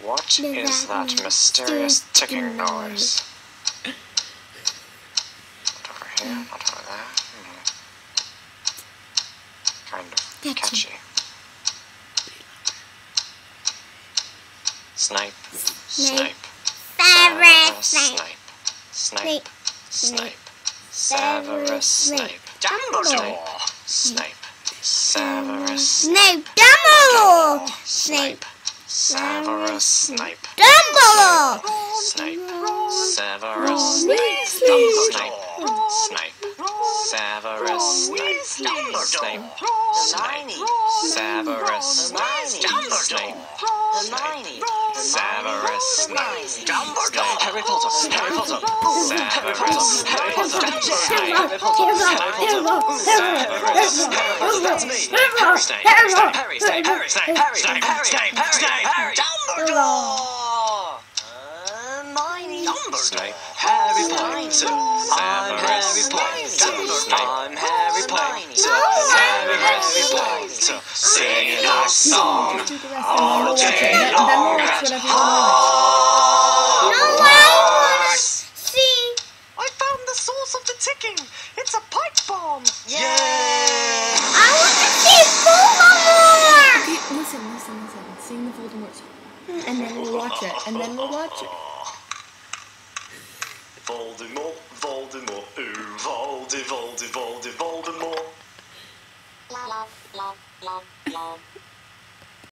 What is that mysterious ticking noise? Not over here, not over there. Kind of catchy. Snipe. Snipe. Severus Snape. Snape. Snape. Severus Snape. Dumbledore. Snape. Severus Snape. Dumbledore. Snape. Severus Snape. Dumbledore. Snape. Severus Snape. Snape. Snape. Severus Snape. Snape. Hermione. Severus Snape. Dumbledore. Hermione. Severus Snape. Dumbledore. Harry Potter. Harry Potter. Severus Harry Potter. Snape. Harry Potter. That's me. Harry Snape. Harry Snape. Harry Snape. Harry Snape. Harry Snape. Harry Snape. Dumbledore. Hermione. Dumbledore. Harry Potter. I'm Harry Potter. I'm Harry Potter. Harry Potter. Singing our song all day long at Hogwarts. See. I found the source of the ticking. It's a pipe bomb. Yeah. I want to see Voldemort. Okay, listen. Sing the Voldemort song. And then we'll watch it. Voldemort, Voldemort, ooh, Voldemort. La la la la la.